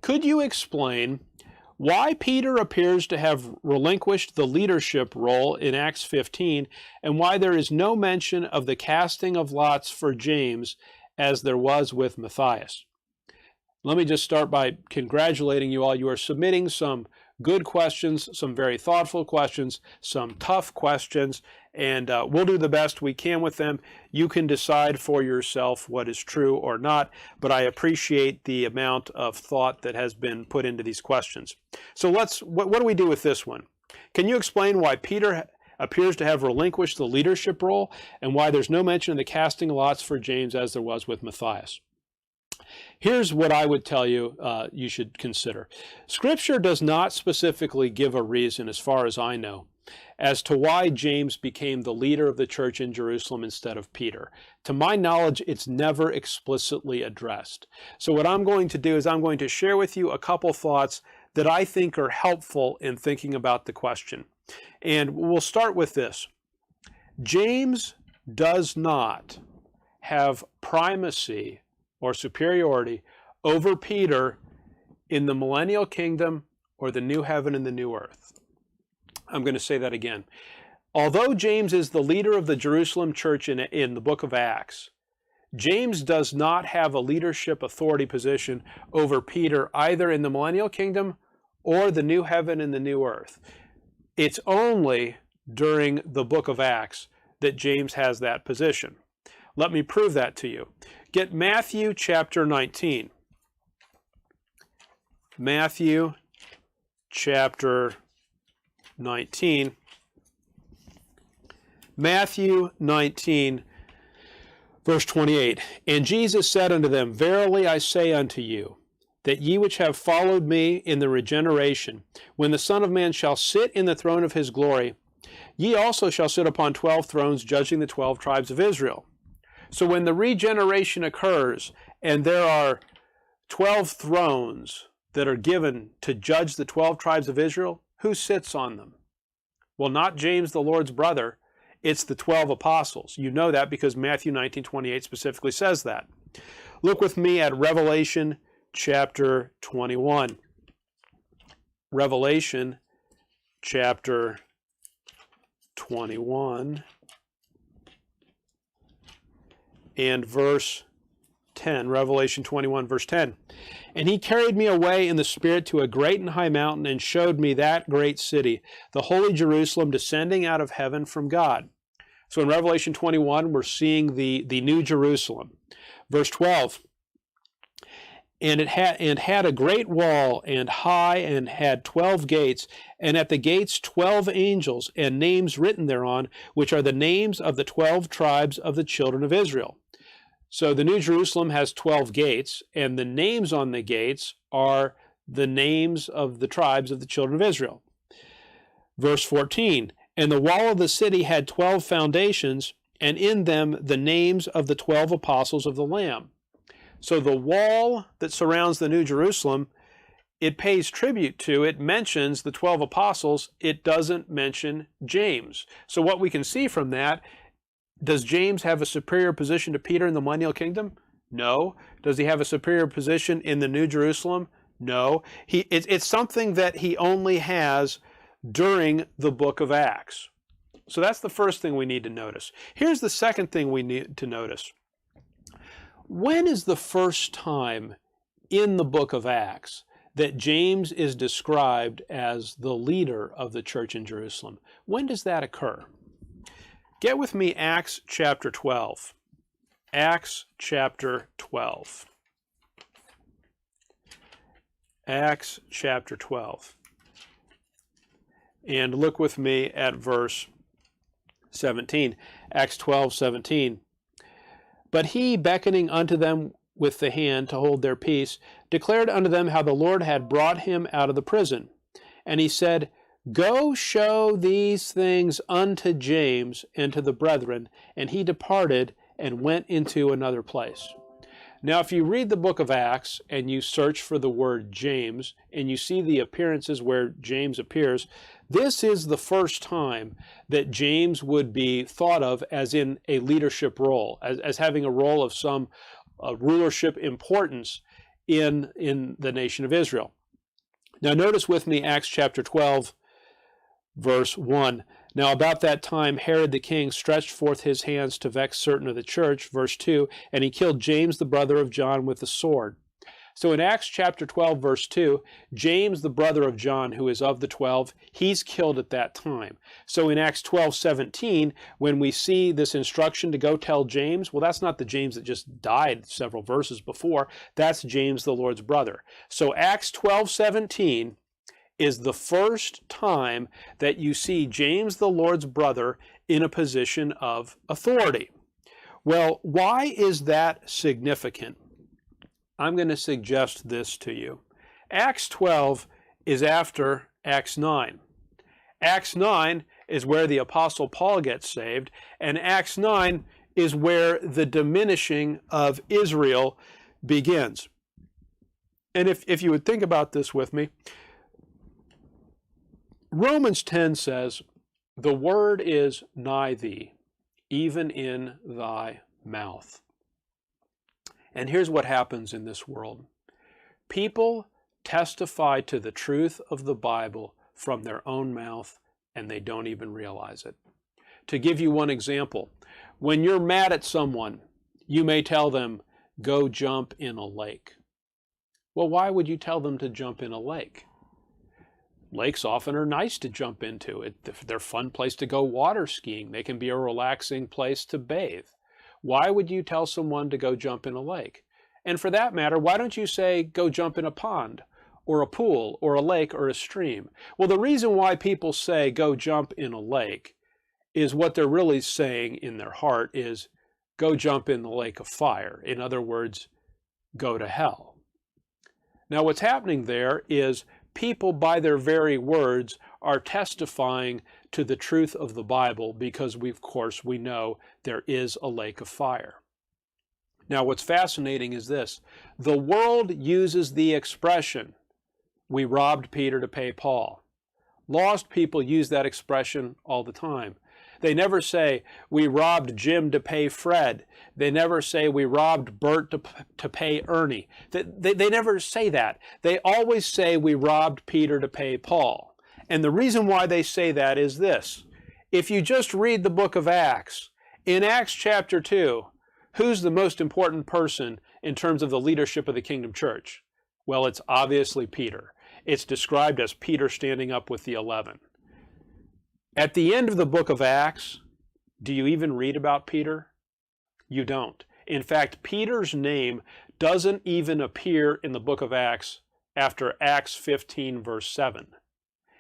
Could you explain why Peter appears to have relinquished the leadership role in Acts 15, and why there is no mention of the casting of lots for James as there was with Matthias? Let me just start by congratulating you all. You are submitting some good questions, some very thoughtful questions, some tough questions, and we'll do the best we can with them. You can decide for yourself what is true or not, but I appreciate the amount of thought that has been put into these questions. So what do we do with this one? Can you explain why Peter appears to have relinquished the leadership role, and why there's no mention of the casting lots for James as there was with Matthias? Here's what I would tell you you should consider. Scripture does not specifically give a reason, as far as I know, as to why James became the leader of the church in Jerusalem instead of Peter. To my knowledge, it's never explicitly addressed. So what I'm going to do is I'm going to share with you a couple thoughts that I think are helpful in thinking about the question. And we'll start with this. James does not have primacy or superiority over Peter in the millennial kingdom or the new heaven and the new earth. I'm going to say that again. Although James is the leader of the Jerusalem church in the book of Acts, James does not have a leadership authority position over Peter either in the millennial kingdom or the new heaven and the new earth. It's only during the book of Acts that James has that position. Let me prove that to you. Get Matthew chapter 19. Matthew chapter 19. Matthew 19, verse 28. And Jesus said unto them, Verily I say unto you, that ye which have followed me in the regeneration, when the Son of Man shall sit in the throne of his glory, ye also shall sit upon 12 thrones, judging the 12 tribes of Israel. So when the regeneration occurs and there are 12 thrones that are given to judge the 12 tribes of Israel, who sits on them? Well, not James, the Lord's brother. It's the 12 apostles. You know that because Matthew 19:28 specifically says that. Look with me at Revelation chapter 21. Revelation chapter 21. And verse 10, Revelation 21, verse 10. And he carried me away in the Spirit to a great and high mountain, and showed me that great city, the holy Jerusalem, descending out of heaven from God. So in Revelation 21, we're seeing the New Jerusalem. Verse 12. And it had a great wall, and high, and had 12 gates, and at the gates 12 angels, and names written thereon, which are the names of the 12 tribes of the children of Israel. So the New Jerusalem has 12 gates, and the names on the gates are the names of the tribes of the children of Israel. Verse 14, and the wall of the city had 12 foundations, and in them the names of the 12 apostles of the Lamb. So the wall that surrounds the New Jerusalem, it pays tribute to, it mentions the 12 apostles, it doesn't mention James. So what we can see from that, does James have a superior position to Peter in the millennial kingdom? No. Does he have a superior position in the New Jerusalem? No. It's something that he only has during the book of Acts. So that's the first thing we need to notice. Here's the second thing we need to notice. When is the first time in the book of Acts that James is described as the leader of the church in Jerusalem? When does that occur? Get with me Acts chapter 12. Acts chapter 12. Acts chapter 12. And look with me at verse 17. Acts 12:17. But he, beckoning unto them with the hand to hold their peace, declared unto them how the Lord had brought him out of the prison. And he said, Go show these things unto James and to the brethren. And he departed and went into another place. Now, if you read the book of Acts and you search for the word James and you see the appearances where James appears, this is the first time that James would be thought of as in a leadership role, as having a role of some rulership importance in the nation of Israel. Now notice with me Acts chapter 12, verse 1. Now about that time Herod the king stretched forth his hands to vex certain of the church, verse 2, and he killed James the brother of John with the sword. So in Acts chapter 12, verse 2, James, the brother of John, who is of the 12, he's killed at that time. So in Acts 12:17, when we see this instruction to go tell James, well, that's not the James that just died several verses before. That's James, the Lord's brother. So Acts 12:17 is the first time that you see James, the Lord's brother, in a position of authority. Well, why is that significant? I'm going to suggest this to you. Acts 12 is after Acts 9. Acts 9 is where the Apostle Paul gets saved, and Acts 9 is where the diminishing of Israel begins. And if you would think about this with me, Romans 10 says, "The word is nigh thee, even in thy mouth." And here's what happens in this world. People testify to the truth of the Bible from their own mouth, and they don't even realize it. To give you one example, when you're mad at someone, you may tell them, "Go jump in a lake." Well, why would you tell them to jump in a lake? Lakes often are nice to jump into. They're a fun place to go water skiing. They can be a relaxing place to bathe. Why would you tell someone to go jump in a lake? And for that matter, why don't you say, "Go jump in a pond or a pool or a lake or a stream"? Well, the reason why people say, "Go jump in a lake," is what they're really saying in their heart is, "Go jump in the lake of fire." In other words, go to hell. Now, what's happening there is people, by their very words, are testifying to the truth of the Bible because of course we know there is a lake of fire. Now what's fascinating is this. The world uses the expression, "We robbed Peter to pay Paul." Lost people use that expression all the time. They never say, "We robbed Jim to pay Fred." They never say, "We robbed Bert to pay Ernie." They never say that. They always say, "We robbed Peter to pay Paul." And the reason why they say that is this. If you just read the book of Acts, in Acts chapter 2, who's the most important person in terms of the leadership of the kingdom church? Well, it's obviously Peter. It's described as Peter standing up with the 11. At the end of the book of Acts, do you even read about Peter? You don't. In fact, Peter's name doesn't even appear in the book of Acts after Acts 15, verse 7.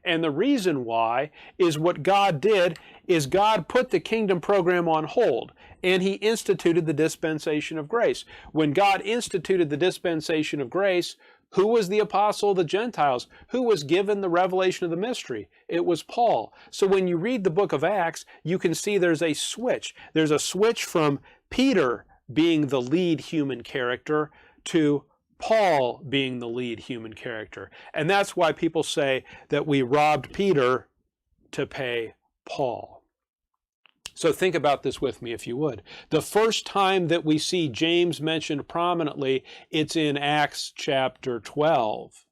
And the reason why is what God did is God put the kingdom program on hold, and he instituted the dispensation of grace. When God instituted the dispensation of grace, who was the apostle of the Gentiles? Who was given the revelation of the mystery? It was Paul. So when you read the book of Acts, you can see there's a switch. There's a switch from Peter being the lead human character to Paul being the lead human character. And that's why people say that we robbed Peter to pay Paul. So think about this with me if you would. The first time that we see James mentioned prominently, it's in Acts chapter 12.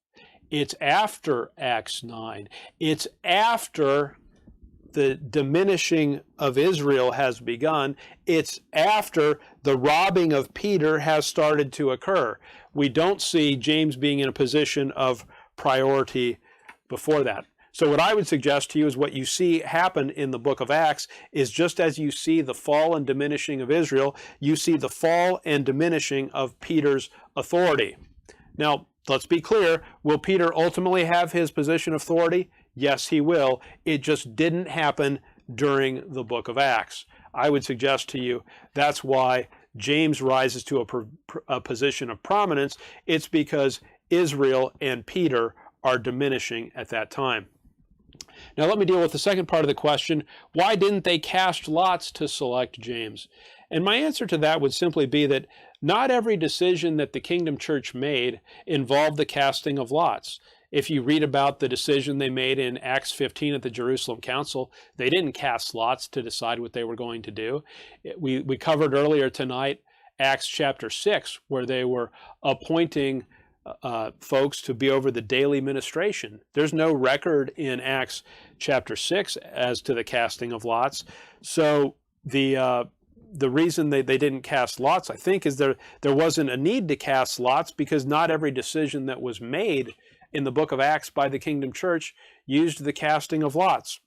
It's after Acts 9. It's after the diminishing of Israel has begun. It's after the robbing of Peter has started to occur. We don't see James being in a position of priority before that. So what I would suggest to you is what you see happen in the book of Acts is just as you see the fall and diminishing of Israel, you see the fall and diminishing of Peter's authority. Now, let's be clear. Will Peter ultimately have his position of authority? Yes, he will. It just didn't happen during the book of Acts. I would suggest to you that's why James rises to a position of prominence. It's because Israel and Peter are diminishing at that time. Now let me deal with the second part of the question. Why didn't they cast lots to select James? And my answer to that would simply be that not every decision that the Kingdom Church made involved the casting of lots. If you read about the decision they made in Acts 15 at the Jerusalem Council, they didn't cast lots to decide what they were going to do. We covered earlier tonight Acts chapter 6, where they were appointing folks to be over the daily ministration. There's no record in Acts chapter 6 as to the casting of lots. So the reason they didn't cast lots, I think, is there wasn't a need to cast lots, because not every decision that was made in the book of Acts by the Kingdom Church used the casting of lots.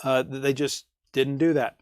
They just didn't do that.